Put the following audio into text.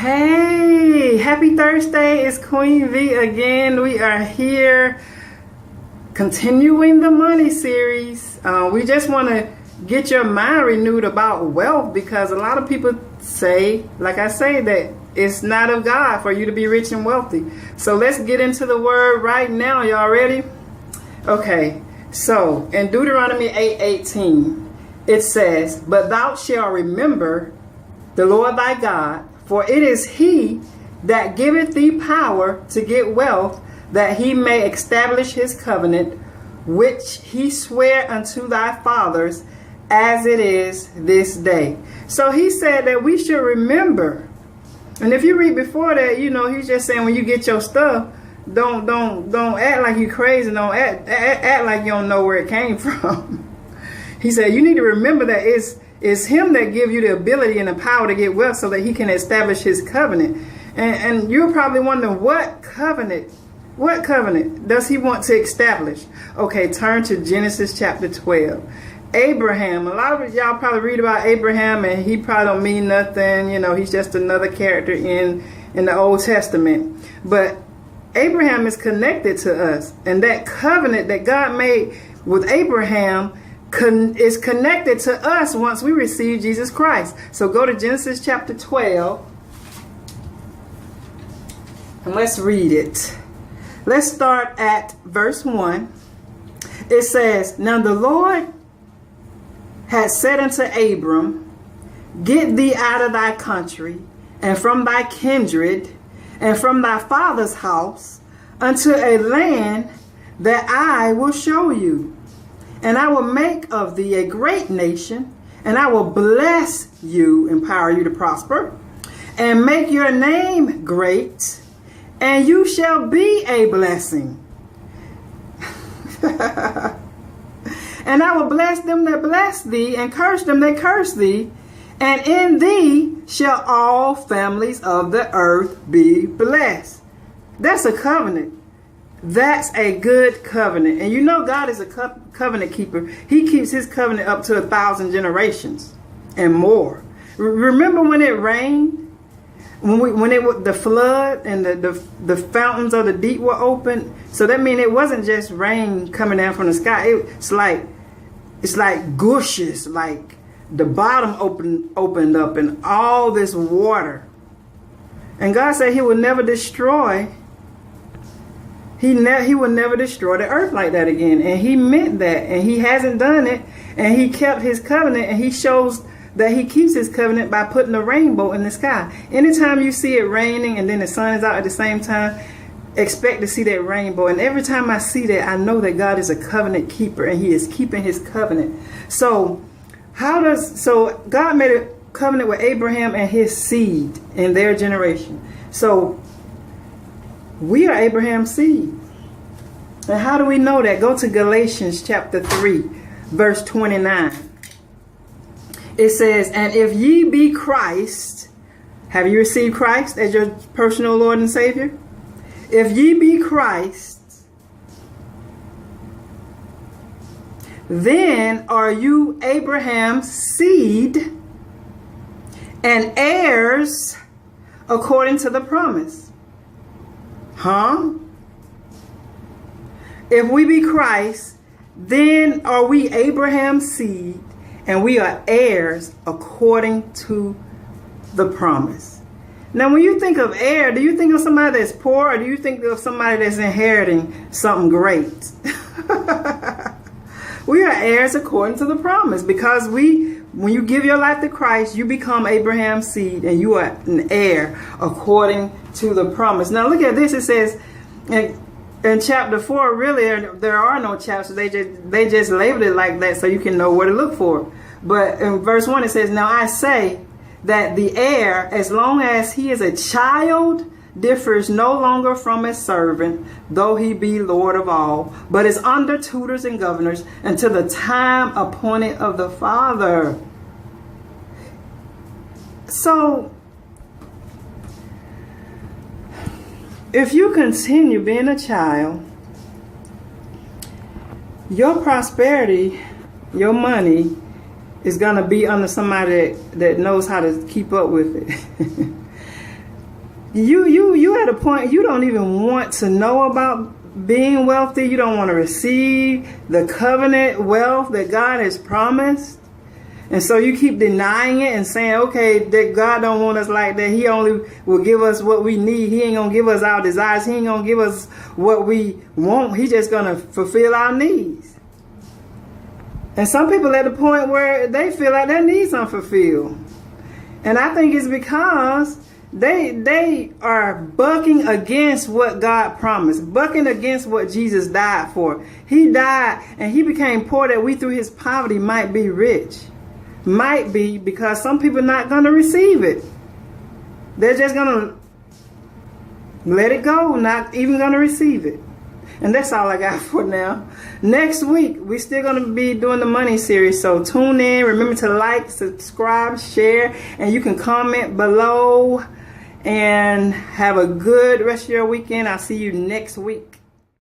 Hey, happy Thursday. It's Queen V again. We are here continuing the money series. We just want to get your mind renewed about wealth, because a lot of people say, like I say, that it's not of God for you to be rich and wealthy. So let's get into the word right now. Y'all ready? Okay, so in Deuteronomy 8:18, it says, "But thou shalt remember the Lord thy God, for it is he that giveth thee power to get wealth, that he may establish his covenant, which he sware unto thy fathers, as it is this day." So he said that we should remember. And if you read before that, you know, he's just saying when you get your stuff, don't act like you crazy. Don't act like you don't know where it came from. He said you need to remember that it's him that give you the ability and the power to get wealth so that he can establish his covenant. And you're probably wondering, what covenant does he want to establish? Okay, turn to Genesis chapter 12. Abraham, a lot of y'all probably read about Abraham and he probably don't mean nothing. You know, he's just another character in the Old Testament. But Abraham is connected to us. And that covenant that God made with Abraham is connected to us once we receive Jesus Christ. So go to Genesis chapter 12 and let's read it. Let's start at verse 1. It says, "Now the Lord had said unto Abram, Get thee out of thy country, and from thy kindred, and from thy father's house, unto a land that I will show you. And I will make of thee a great nation, and I will bless you," empower you to prosper, "and make your name great, and you shall be a blessing. And I will bless them that bless thee, and curse them that curse thee. And in thee shall all families of the earth be blessed." That's a covenant. That's a good covenant. And you know God is a covenant keeper. He keeps his covenant up to 1,000 generations and more. Remember when it rained? When the flood and the fountains of the deep were open? So that means it wasn't just rain coming down from the sky. It's like gushes, like the bottom opened up and all this water. And God said he would never destroy. He will never destroy the earth like that again. And he meant that. And he hasn't done it. And he kept his covenant. And he shows that he keeps his covenant by putting a rainbow in the sky. Anytime you see it raining and then the sun is out at the same time, expect to see that rainbow. And every time I see that, I know that God is a covenant keeper and he is keeping his covenant. So God made a covenant with Abraham and his seed in their generation. So we are Abraham's seed. And how do we know that? Go to Galatians chapter 3, verse 29. It says, "And if ye be Christ," have you received Christ as your personal Lord and Savior? "If ye be Christ, then are you Abraham's seed and heirs according to the promise." Huh? If we be Christ, then are we Abraham's seed and we are heirs according to the promise. Now, when you think of heir, do you think of somebody that's poor, or do you think of somebody that's inheriting something great? We are heirs according to the promise, because when you give your life to Christ, you become Abraham's seed and you are an heir according to the promise. Now look at this. It says in chapter 4, really there are no chapters. They just labeled it like that so you can know where to look for. But in verse 1 it says, "Now I say that the heir, as long as he is a child, differs no longer from a servant, though he be Lord of all, but is under tutors and governors until the time appointed of the Father." So if you continue being a child, your prosperity, your money is going to be under somebody that knows how to keep up with it. You at a point you don't even want to know about being wealthy. You don't want to receive the covenant wealth that God has promised. And so you keep denying it and saying, okay, that God don't want us like that. He only will give us what we need. He ain't going to give us our desires. He ain't going to give us what we want. He's just going to fulfill our needs. And some people at the point where they feel like their needs aren't fulfilled. And I think it's because they are bucking against what God promised, bucking against what Jesus died for. He died and he became poor that we through his poverty might be rich. Might be, because some people are not going to receive it. They're just going to let it go, not even going to receive it. And that's all I got for now. Next week, we're still going to be doing the money series. So tune in. Remember to like, subscribe, share, and you can comment below. And have a good rest of your weekend. I'll see you next week.